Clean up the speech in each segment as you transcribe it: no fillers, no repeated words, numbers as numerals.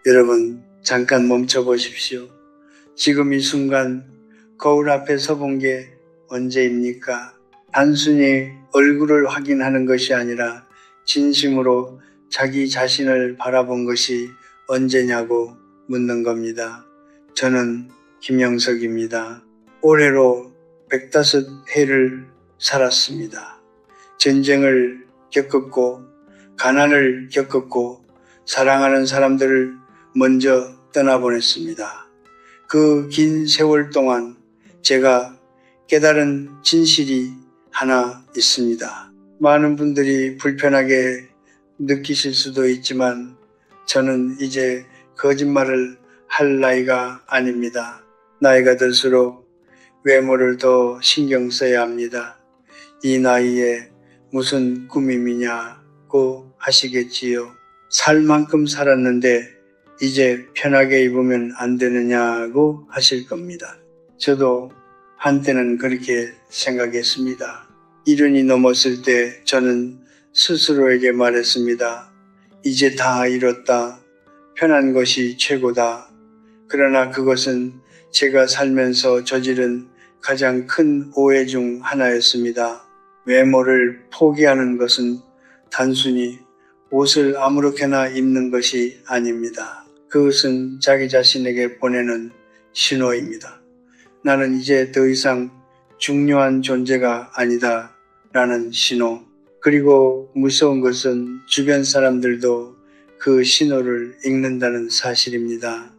여러분, 잠깐 멈춰 보십시오. 지금 이 순간 거울 앞에 서본 게 언제입니까? 단순히 얼굴을 확인하는 것이 아니라 진심으로 자기 자신을 바라본 것이 언제냐고 묻는 겁니다. 저는 김영석입니다. 올해로 105해를 살았습니다. 전쟁을 겪었고 가난을 겪었고 사랑하는 사람들을 먼저 떠나보냈습니다. 그 긴 세월 동안 제가 깨달은 진실이 하나 있습니다. 많은 분들이 불편하게 느끼실 수도 있지만 저는 이제 거짓말을 할 나이가 아닙니다. 나이가 들수록 외모를 더 신경 써야 합니다. 이 나이에 무슨 꾸밈이냐고 하시겠지요. 살 만큼 살았는데 이제 편하게 입으면 안 되느냐고 하실 겁니다. 저도 한때는 그렇게 생각했습니다. 70이 넘었을 때 저는 스스로에게 말했습니다. 이제 다 이뤘다. 편한 것이 최고다. 그러나 그것은 제가 살면서 저지른 가장 큰 오해 중 하나였습니다. 외모를 포기하는 것은 단순히 옷을 아무렇게나 입는 것이 아닙니다. 그것은 자기 자신에게 보내는 신호입니다. 나는 이제 더 이상 중요한 존재가 아니다 라는 신호. 그리고 무서운 것은 주변 사람들도 그 신호를 읽는다는 사실입니다.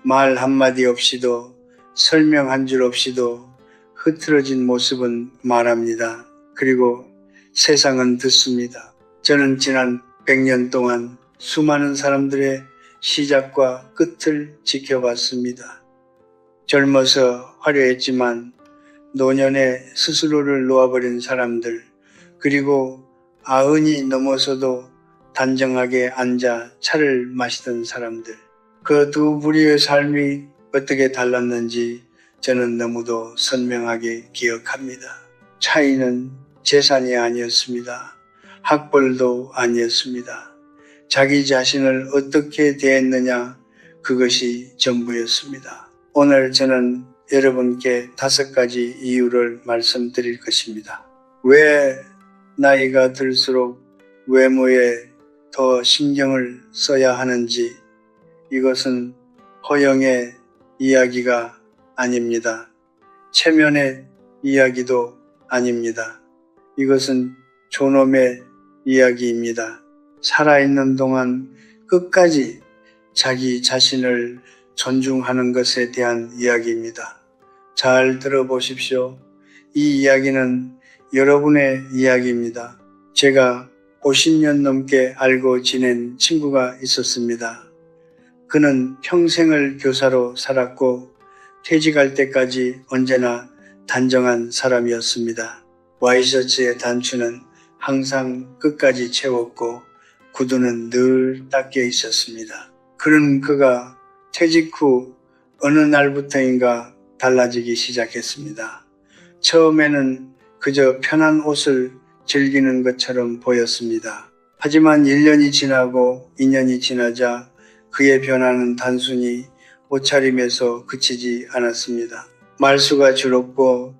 말 한마디 없이도 설명 한 줄 없이도 흐트러진 모습은 말합니다. 그리고 세상은 듣습니다. 저는 지난 100년 동안 수많은 사람들의 시작과 끝을 지켜봤습니다. 젊어서 화려했지만 노년에 스스로를 놓아버린 사람들, 그리고 90이 넘어서도 단정하게 앉아 차를 마시던 사람들, 그 두 부류의 삶이 어떻게 달랐는지 저는 너무도 선명하게 기억합니다. 차이는 재산이 아니었습니다. 학벌도 아니었습니다. 자기 자신을 어떻게 대했느냐, 그것이 전부였습니다. 오늘 저는 여러분께 5가지 이유를 말씀드릴 것입니다. 왜 나이가 들수록 외모에 더 신경을 써야 하는지, 이것은 허영의 이야기가 아닙니다. 체면의 이야기도 아닙니다. 이것은 존엄의 이야기입니다. 살아있는 동안 끝까지 자기 자신을 존중하는 것에 대한 이야기입니다. 잘 들어보십시오. 이 이야기는 여러분의 이야기입니다. 제가 50년 넘게 알고 지낸 친구가 있었습니다. 그는 평생을 교사로 살았고 퇴직할 때까지 언제나 단정한 사람이었습니다. 와이셔츠의 단추는 항상 끝까지 채웠고 구두는 늘 닦여 있었습니다. 그런 그가 퇴직 후 어느 날부터인가 달라지기 시작했습니다. 처음에는 그저 편한 옷을 즐기는 것처럼 보였습니다. 하지만 1년이 지나고 2년이 지나자 그의 변화는 단순히 옷차림에서 그치지 않았습니다. 말수가 줄었고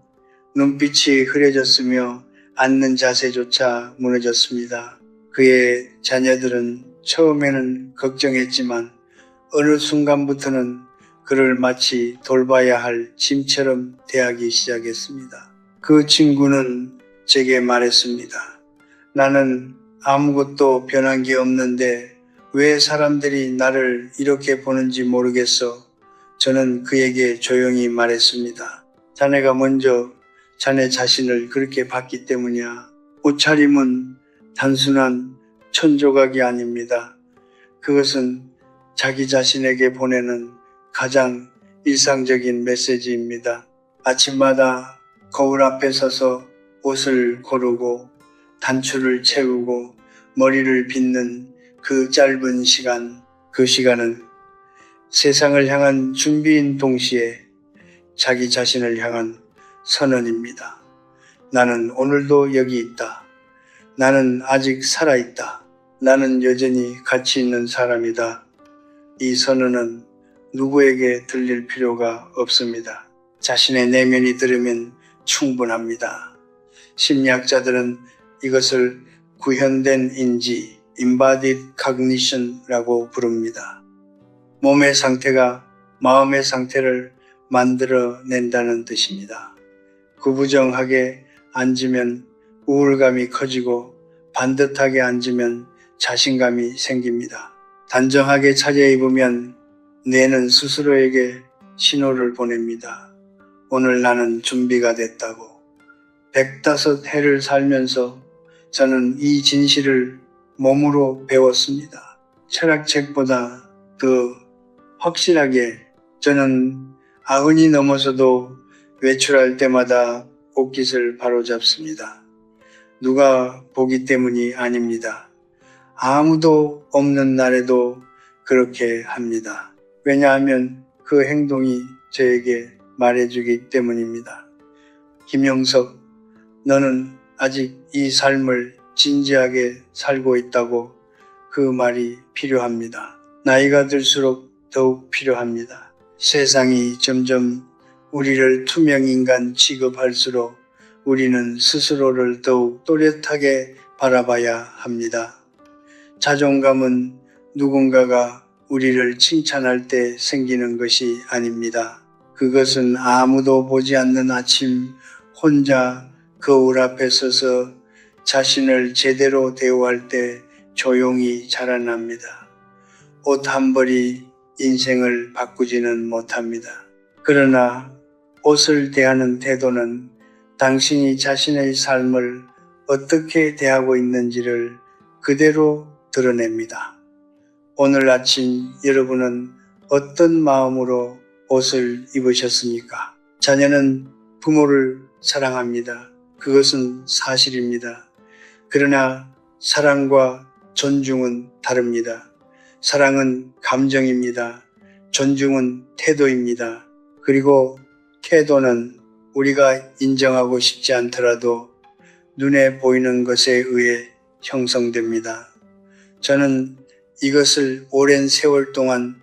눈빛이 흐려졌으며 앉는 자세조차 무너졌습니다. 그의 자녀들은 처음에는 걱정했지만 어느 순간부터는 그를 마치 돌봐야 할 짐처럼 대하기 시작했습니다. 그 친구는 제게 말했습니다. 나는 아무것도 변한 게 없는데 왜 사람들이 나를 이렇게 보는지 모르겠어. 저는 그에게 조용히 말했습니다. 자네가 먼저 자네 자신을 그렇게 봤기 때문이야. 옷차림은 단순한 천조각이 아닙니다. 그것은 자기 자신에게 보내는 가장 일상적인 메시지입니다. 아침마다 거울 앞에 서서 옷을 고르고 단추를 채우고 머리를 빗는 그 짧은 시간, 그 시간은 세상을 향한 준비인 동시에 자기 자신을 향한 선언입니다. 나는 오늘도 여기 있다. 나는 아직 살아있다. 나는 여전히 가치 있는 사람이다. 이 선언은 누구에게 들릴 필요가 없습니다. 자신의 내면이 들으면 충분합니다. 심리학자들은 이것을 구현된 인지, embodied cognition라고 부릅니다. 몸의 상태가 마음의 상태를 만들어낸다는 뜻입니다. 구부정하게 앉으면 우울감이 커지고 반듯하게 앉으면 자신감이 생깁니다. 단정하게 차려입으면 뇌는 스스로에게 신호를 보냅니다. 오늘 나는 준비가 됐다고. 105해를 살면서 저는 이 진실을 몸으로 배웠습니다. 철학책보다 더 확실하게 저는 90이 넘어서도 외출할 때마다 옷깃을 바로잡습니다. 누가 보기 때문이 아닙니다. 아무도 없는 날에도 그렇게 합니다. 왜냐하면 그 행동이 저에게 말해주기 때문입니다. 김영석, 너는 아직 이 삶을 진지하게 살고 있다고 그 말이 필요합니다. 나이가 들수록 더욱 필요합니다. 세상이 점점 우리를 투명인간 취급할수록 우리는 스스로를 더욱 또렷하게 바라봐야 합니다. 자존감은 누군가가 우리를 칭찬할 때 생기는 것이 아닙니다. 그것은 아무도 보지 않는 아침 혼자 거울 앞에 서서 자신을 제대로 대우할 때 조용히 자라납니다. 옷 한 벌이 인생을 바꾸지는 못합니다. 그러나 옷을 대하는 태도는 당신이 자신의 삶을 어떻게 대하고 있는지를 그대로 드러냅니다. 오늘 아침 여러분은 어떤 마음으로 옷을 입으셨습니까? 자녀는 부모를 사랑합니다. 그것은 사실입니다. 그러나 사랑과 존중은 다릅니다. 사랑은 감정입니다. 존중은 태도입니다. 그리고 태도는 우리가 인정하고 싶지 않더라도 눈에 보이는 것에 의해 형성됩니다. 저는 이것을 오랜 세월 동안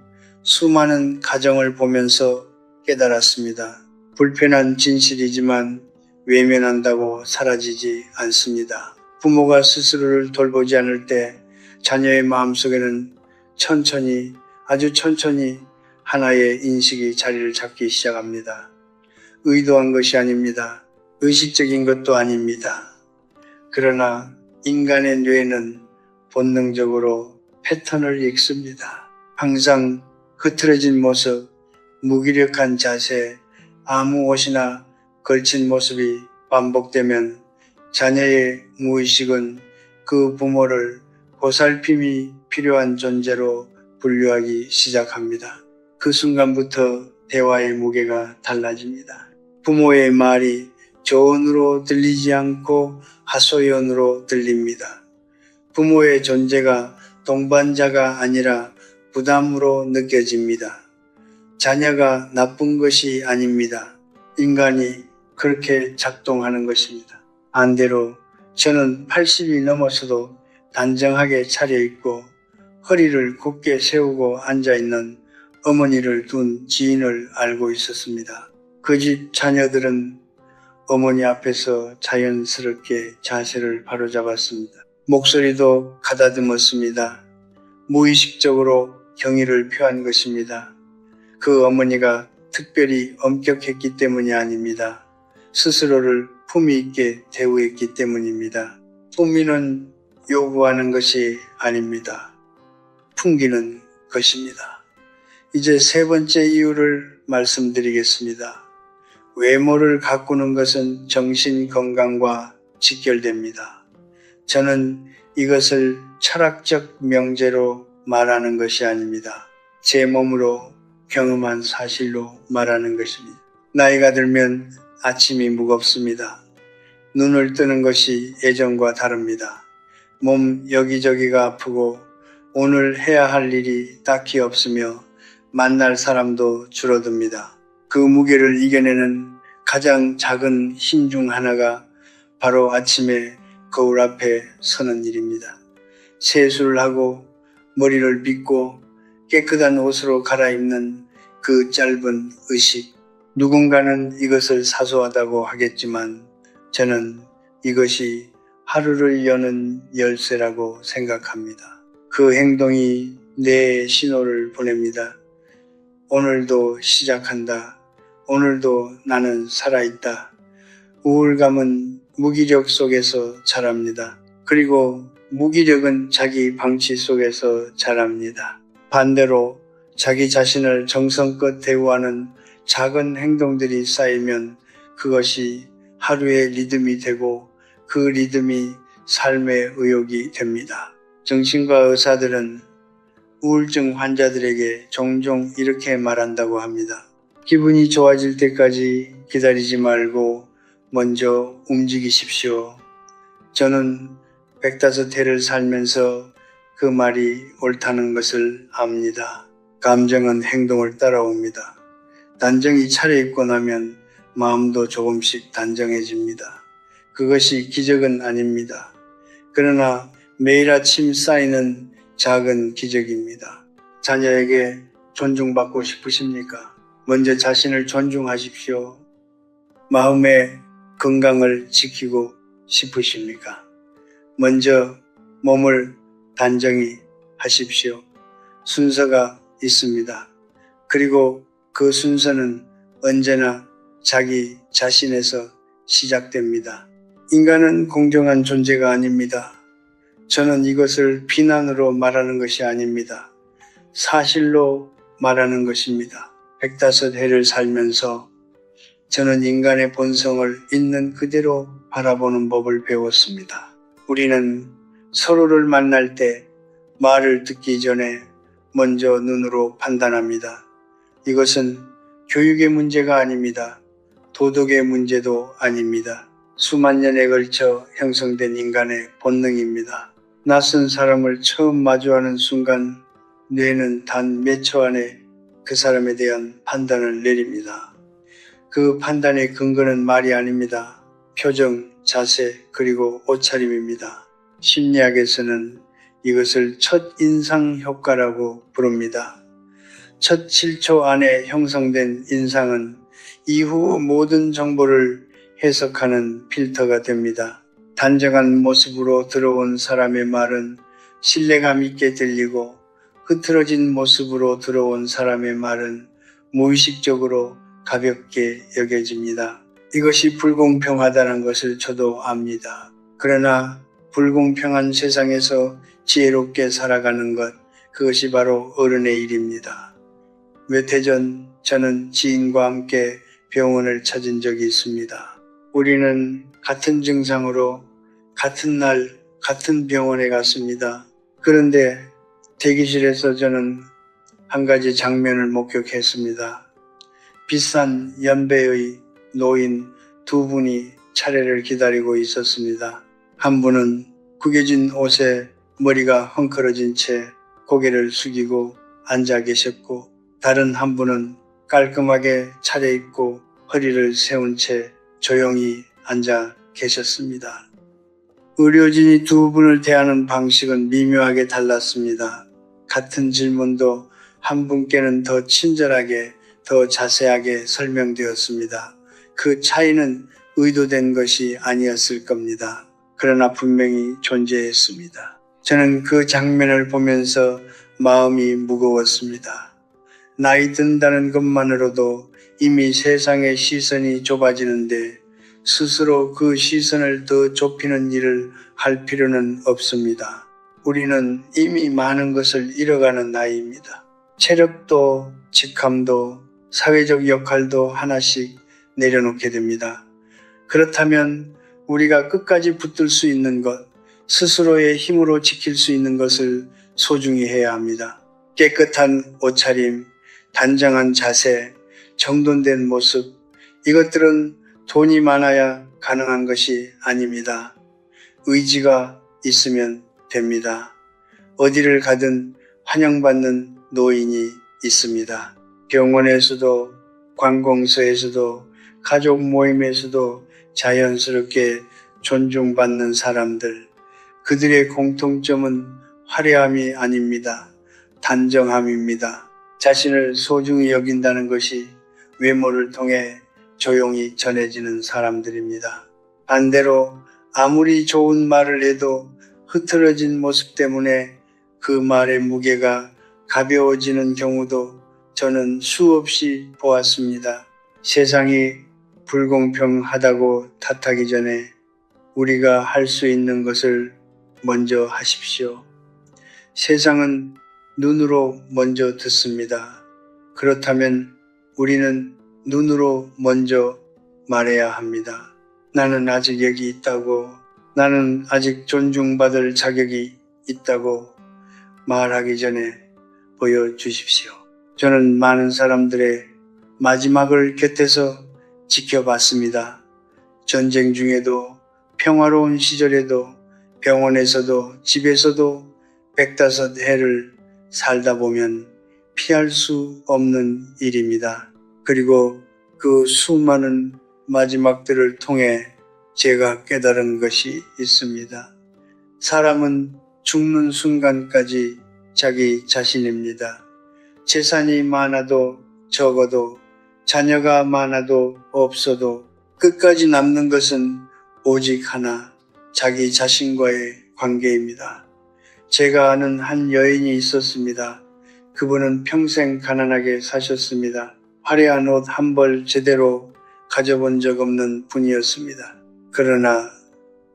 수많은 가정을 보면서 깨달았습니다. 불편한 진실이지만 외면한다고 사라지지 않습니다. 부모가 스스로를 돌보지 않을 때 자녀의 마음속에는 천천히, 아주 천천히 하나의 인식이 자리를 잡기 시작합니다. 의도한 것이 아닙니다. 의식적인 것도 아닙니다. 그러나 인간의 뇌는 본능적으로 패턴을 읽습니다. 항상 흐트러진 모습, 무기력한 자세, 아무 옷이나 걸친 모습이 반복되면 자녀의 무의식은 그 부모를 보살핌이 필요한 존재로 분류하기 시작합니다. 그 순간부터 대화의 무게가 달라집니다. 부모의 말이 조언으로 들리지 않고 하소연으로 들립니다. 부모의 존재가 동반자가 아니라 부담으로 느껴집니다. 자녀가 나쁜 것이 아닙니다. 인간이 그렇게 작동하는 것입니다. 반대로 저는 80이 넘어서도 단정하게 차려입고 허리를 굳게 세우고 앉아있는 어머니를 둔 지인을 알고 있었습니다. 그 집 자녀들은 어머니 앞에서 자연스럽게 자세를 바로잡았습니다. 목소리도 가다듬었습니다. 무의식적으로 경의를 표한 것입니다. 그 어머니가 특별히 엄격했기 때문이 아닙니다. 스스로를 품위 있게 대우했기 때문입니다. 품위는 요구하는 것이 아닙니다. 풍기는 것입니다. 이제 세 번째 이유를 말씀드리겠습니다. 외모를 가꾸는 것은 정신 건강과 직결됩니다. 저는 이것을 철학적 명제로 말하는 것이 아닙니다. 제 몸으로 경험한 사실로 말하는 것입니다. 나이가 들면 아침이 무겁습니다. 눈을 뜨는 것이 예전과 다릅니다. 몸 여기저기가 아프고 오늘 해야 할 일이 딱히 없으며 만날 사람도 줄어듭니다. 그 무게를 이겨내는 가장 작은 힘 중 하나가 바로 아침에 거울 앞에 서는 일입니다. 세수를 하고 머리를 빗고 깨끗한 옷으로 갈아입는 그 짧은 의식. 누군가는 이것을 사소하다고 하겠지만 저는 이것이 하루를 여는 열쇠라고 생각합니다. 그 행동이 내 신호를 보냅니다. 오늘도 시작한다. 오늘도 나는 살아있다. 우울감은 무기력 속에서 자랍니다. 그리고 무기력은 자기 방치 속에서 자랍니다. 반대로 자기 자신을 정성껏 대우하는 작은 행동들이 쌓이면 그것이 하루의 리듬이 되고 그 리듬이 삶의 의욕이 됩니다. 정신과 의사들은 우울증 환자들에게 종종 이렇게 말한다고 합니다. 기분이 좋아질 때까지 기다리지 말고 먼저 움직이십시오. 저는 105해를 살면서 그 말이 옳다는 것을 압니다. 감정은 행동을 따라옵니다. 단정히 차려입고 나면 마음도 조금씩 단정해집니다. 그것이 기적은 아닙니다. 그러나 매일 아침 쌓이는 작은 기적입니다. 자녀에게 존중받고 싶으십니까? 먼저 자신을 존중하십시오. 마음의 건강을 지키고 싶으십니까? 먼저 몸을 단정히 하십시오. 순서가 있습니다. 그리고 그 순서는 언제나 자기 자신에서 시작됩니다. 인간은 공정한 존재가 아닙니다. 저는 이것을 비난으로 말하는 것이 아닙니다. 사실로 말하는 것입니다. 105해를 살면서 저는 인간의 본성을 있는 그대로 바라보는 법을 배웠습니다. 우리는 서로를 만날 때 말을 듣기 전에 먼저 눈으로 판단합니다. 이것은 교육의 문제가 아닙니다. 도덕의 문제도 아닙니다. 수만 년에 걸쳐 형성된 인간의 본능입니다. 낯선 사람을 처음 마주하는 순간 뇌는 단 몇 초 안에 그 사람에 대한 판단을 내립니다. 그 판단의 근거는 말이 아닙니다. 표정, 자세, 그리고 옷차림입니다. 심리학에서는 이것을 첫 인상 효과라고 부릅니다. 첫 7초 안에 형성된 인상은 이후 모든 정보를 해석하는 필터가 됩니다. 단정한 모습으로 들어온 사람의 말은 신뢰감 있게 들리고 흐트러진 모습으로 들어온 사람의 말은 무의식적으로 가볍게 여겨집니다. 이것이 불공평하다는 것을 저도 압니다. 그러나 불공평한 세상에서 지혜롭게 살아가는 것, 그것이 바로 어른의 일입니다. 몇 해 전 저는 지인과 함께 병원을 찾은 적이 있습니다. 우리는 같은 증상으로 같은 날 같은 병원에 갔습니다. 그런데 대기실에서 저는 한 가지 장면을 목격했습니다. 비싼 연배의 노인 두 분이 차례를 기다리고 있었습니다. 한 분은 구겨진 옷에 머리가 헝클어진 채 고개를 숙이고 앉아 계셨고, 다른 한 분은 깔끔하게 차려입고 허리를 세운 채 조용히 앉아 계셨습니다. 의료진이 두 분을 대하는 방식은 미묘하게 달랐습니다. 같은 질문도 한 분께는 더 친절하게, 더 자세하게 설명되었습니다. 그 차이는 의도된 것이 아니었을 겁니다. 그러나 분명히 존재했습니다. 저는 그 장면을 보면서 마음이 무거웠습니다. 나이 든다는 것만으로도 이미 세상의 시선이 좁아지는데 스스로 그 시선을 더 좁히는 일을 할 필요는 없습니다. 우리는 이미 많은 것을 잃어가는 나이입니다. 체력도, 직함도, 사회적 역할도 하나씩 내려놓게 됩니다. 그렇다면 우리가 끝까지 붙들 수 있는 것, 스스로의 힘으로 지킬 수 있는 것을 소중히 해야 합니다. 깨끗한 옷차림, 단정한 자세, 정돈된 모습, 이것들은 돈이 많아야 가능한 것이 아닙니다. 의지가 있으면 됩니다. 어디를 가든 환영받는 노인이 있습니다. 병원에서도, 관공서에서도, 가족 모임에서도 자연스럽게 존중받는 사람들, 그들의 공통점은 화려함이 아닙니다. 단정함입니다. 자신을 소중히 여긴다는 것이 외모를 통해 조용히 전해지는 사람들입니다. 반대로 아무리 좋은 말을 해도 흐트러진 모습 때문에 그 말의 무게가 가벼워지는 경우도 저는 수없이 보았습니다. 세상이 불공평하다고 탓하기 전에 우리가 할 수 있는 것을 먼저 하십시오. 세상은 눈으로 먼저 듣습니다. 그렇다면 우리는 눈으로 먼저 말해야 합니다. 나는 아직 여기 있다고, 나는 아직 존중받을 자격이 있다고 말하기 전에 보여주십시오. 저는 많은 사람들의 마지막을 곁에서 지켜봤습니다. 전쟁 중에도, 평화로운 시절에도, 병원에서도, 집에서도 105해를 살다 보면 피할 수 없는 일입니다. 그리고 그 수많은 마지막들을 통해 제가 깨달은 것이 있습니다. 사람은 죽는 순간까지 자기 자신입니다. 재산이 많아도 적어도, 자녀가 많아도 없어도 끝까지 남는 것은 오직 하나, 자기 자신과의 관계입니다. 제가 아는 한 여인이 있었습니다. 그분은 평생 가난하게 사셨습니다. 화려한 옷 한 벌 제대로 가져본 적 없는 분이었습니다. 그러나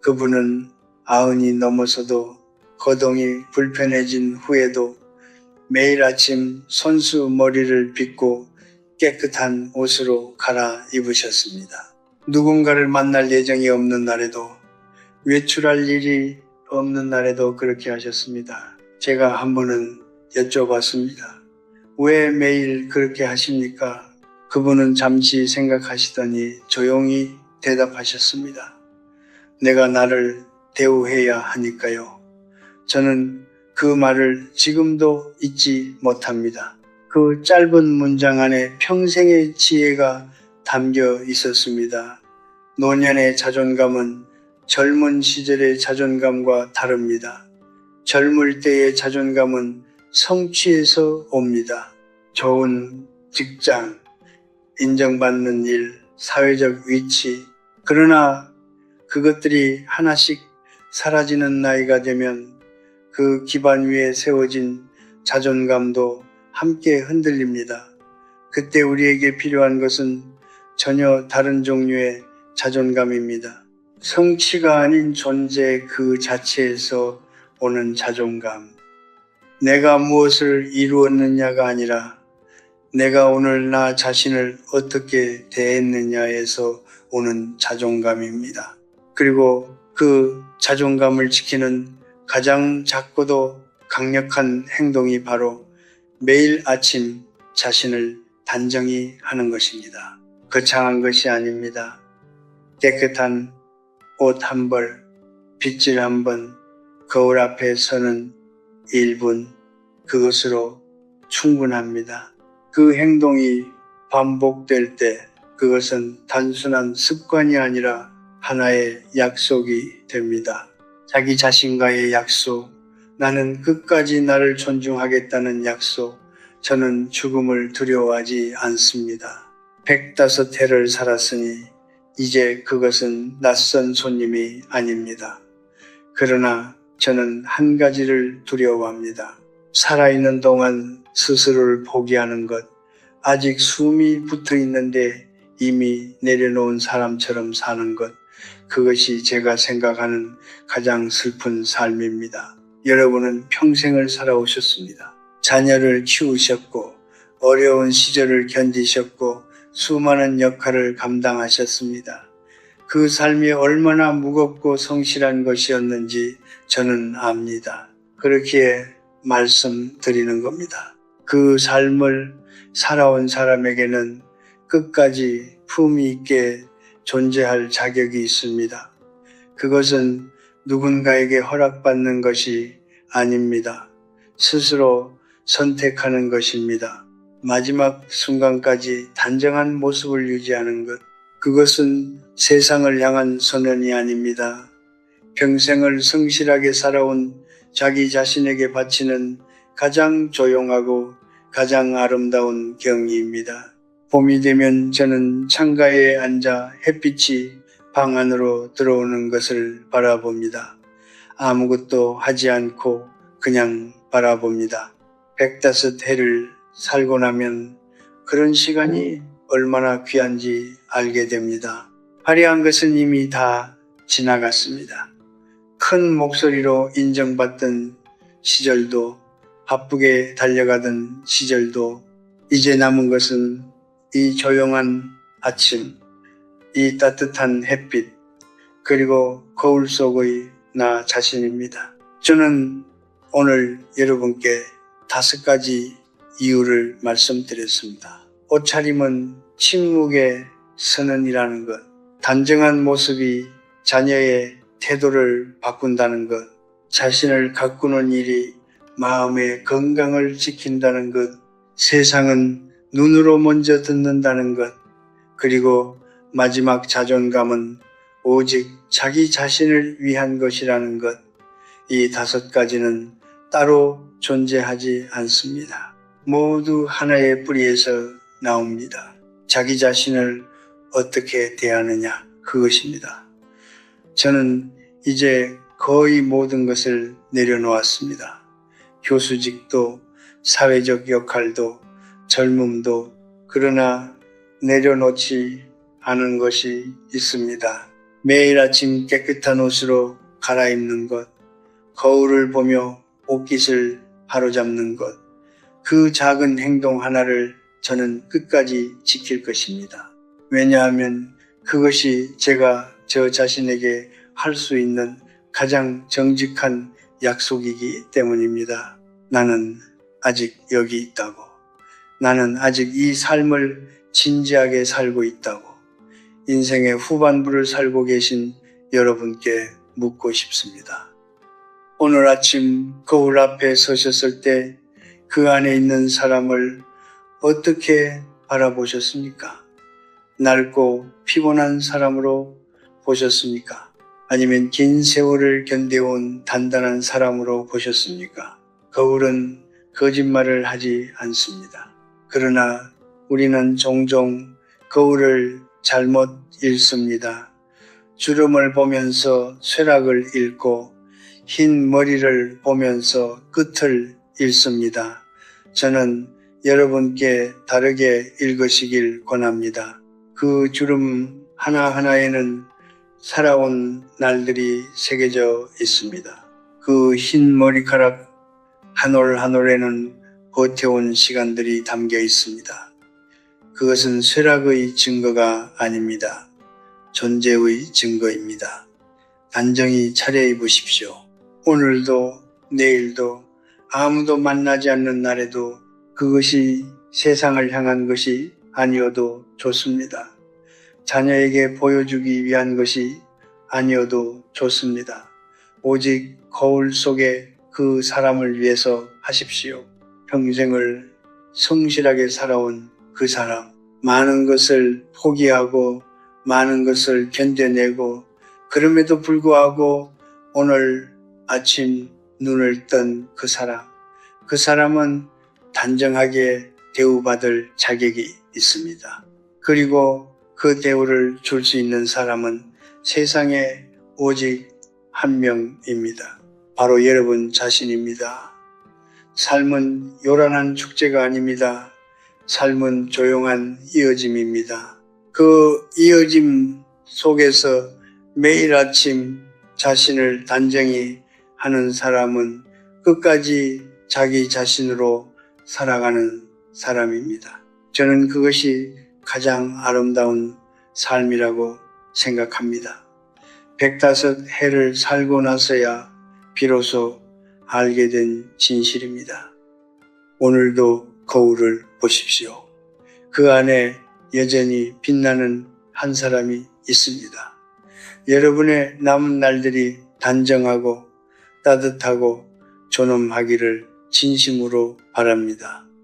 그분은 90이 넘어서도 거동이 불편해진 후에도 매일 아침 손수 머리를 빗고 깨끗한 옷으로 갈아입으셨습니다. 누군가를 만날 예정이 없는 날에도, 외출할 일이 없는 날에도 그렇게 하셨습니다. 제가 한 번은 여쭤봤습니다. 왜 매일 그렇게 하십니까? 그분은 잠시 생각하시더니 조용히 대답하셨습니다. 내가 나를 대우해야 하니까요. 저는 그 말을 지금도 잊지 못합니다. 그 짧은 문장 안에 평생의 지혜가 담겨 있었습니다. 노년의 자존감은 젊은 시절의 자존감과 다릅니다. 젊을 때의 자존감은 성취에서 옵니다. 좋은 직장, 인정받는 일, 사회적 위치. 그러나 그것들이 하나씩 사라지는 나이가 되면 그 기반 위에 세워진 자존감도 함께 흔들립니다. 그때 우리에게 필요한 것은 전혀 다른 종류의 자존감입니다. 성취가 아닌 존재 그 자체에서 오는 자존감. 내가 무엇을 이루었느냐가 아니라 내가 오늘 나 자신을 어떻게 대했느냐에서 오는 자존감입니다. 그리고 그 자존감을 지키는 가장 작고도 강력한 행동이 바로 매일 아침 자신을 단정히 하는 것입니다. 거창한 것이 아닙니다. 깨끗한 옷 한 벌, 빗질 한 번, 거울 앞에 서는 1분, 그것으로 충분합니다. 그 행동이 반복될 때 그것은 단순한 습관이 아니라 하나의 약속이 됩니다. 자기 자신과의 약속, 나는 끝까지 나를 존중하겠다는 약속, 저는 죽음을 두려워하지 않습니다. 105해를 살았으니 이제 그것은 낯선 손님이 아닙니다. 그러나 저는 한 가지를 두려워합니다. 살아있는 동안 스스로를 포기하는 것, 아직 숨이 붙어 있는데 이미 내려놓은 사람처럼 사는 것, 그것이 제가 생각하는 가장 슬픈 삶입니다. 여러분은 평생을 살아오셨습니다. 자녀를 키우셨고 어려운 시절을 견디셨고 수많은 역할을 감당하셨습니다. 그 삶이 얼마나 무겁고 성실한 것이었는지 저는 압니다. 그렇기에 말씀드리는 겁니다. 그 삶을 살아온 사람에게는 끝까지 품위 있게 존재할 자격이 있습니다. 그것은 누군가에게 허락받는 것이 아닙니다. 스스로 선택하는 것입니다. 마지막 순간까지 단정한 모습을 유지하는 것, 그것은 세상을 향한 선언이 아닙니다. 평생을 성실하게 살아온 자기 자신에게 바치는 가장 조용하고 가장 아름다운 경이입니다. 봄이 되면 저는 창가에 앉아 햇빛이 방 안으로 들어오는 것을 바라봅니다. 아무것도 하지 않고 그냥 바라봅니다. 105해를 살고 나면 그런 시간이 얼마나 귀한지 알게 됩니다. 화려한 것은 이미 다 지나갔습니다. 큰 목소리로 인정받던 시절도, 바쁘게 달려가던 시절도, 이제 남은 것은 이 조용한 아침, 이 따뜻한 햇빛, 그리고 거울 속의 나 자신입니다. 저는 오늘 여러분께 5가지 이유를 말씀드렸습니다. 옷차림은 침묵의 선언이라는 것, 단정한 모습이 자녀의 태도를 바꾼다는 것, 자신을 가꾸는 일이 마음의 건강을 지킨다는 것, 세상은 눈으로 먼저 듣는다는 것, 그리고 마지막 자존감은 오직 자기 자신을 위한 것이라는 것, 이 5가지는 따로 존재하지 않습니다. 모두 하나의 뿌리에서 나옵니다. 자기 자신을 어떻게 대하느냐, 그것입니다. 저는 이제 거의 모든 것을 내려놓았습니다. 교수직도, 사회적 역할도, 젊음도, 그러나 내려놓지 않은 것이 있습니다. 매일 아침 깨끗한 옷으로 갈아입는 것, 거울을 보며 옷깃을 바로잡는 것, 그 작은 행동 하나를 저는 끝까지 지킬 것입니다. 왜냐하면 그것이 제가 저 자신에게 할 수 있는 가장 정직한 약속이기 때문입니다. 나는 아직 여기 있다고. 나는 아직 이 삶을 진지하게 살고 있다고. 인생의 후반부를 살고 계신 여러분께 묻고 싶습니다. 오늘 아침 거울 앞에 서셨을 때 그 안에 있는 사람을 어떻게 바라보셨습니까? 낡고 피곤한 사람으로 보셨습니까? 아니면 긴 세월을 견뎌온 단단한 사람으로 보셨습니까? 거울은 거짓말을 하지 않습니다. 그러나 우리는 종종 거울을 잘못 읽습니다. 주름을 보면서 쇠락을 읽고 흰 머리를 보면서 끝을 읽습니다. 저는 여러분께 다르게 읽으시길 권합니다. 그 주름 하나하나에는 살아온 날들이 새겨져 있습니다. 그 흰 머리카락 한 올 한 올에는 버텨온 시간들이 담겨 있습니다. 그것은 쇠락의 증거가 아닙니다. 존재의 증거입니다. 단정히 차려입으십시오. 오늘도 내일도 아무도 만나지 않는 날에도 그것이 세상을 향한 것이 아니어도 좋습니다. 자녀에게 보여주기 위한 것이 아니어도 좋습니다. 오직 거울 속에 그 사람을 위해서 하십시오. 평생을 성실하게 살아온 그 사람, 많은 것을 포기하고 많은 것을 견뎌내고 그럼에도 불구하고 오늘 아침 눈을 뜬 그 사람, 그 사람은 단정하게 대우받을 자격이 있습니다. 그리고 그 대우를 줄 수 있는 사람은 세상에 오직 한 명입니다. 바로 여러분 자신입니다. 삶은 요란한 축제가 아닙니다. 삶은 조용한 이어짐입니다. 그 이어짐 속에서 매일 아침 자신을 단정히 하는 사람은 끝까지 자기 자신으로 살아가는 사람입니다. 저는 그것이 가장 아름다운 삶이라고 생각합니다. 105해를 살고 나서야 비로소 알게 된 진실입니다. 오늘도 거울을 보십시오. 그 안에 여전히 빛나는 한 사람이 있습니다. 여러분의 남은 날들이 단정하고 따뜻하고 존엄하기를 진심으로 바랍니다.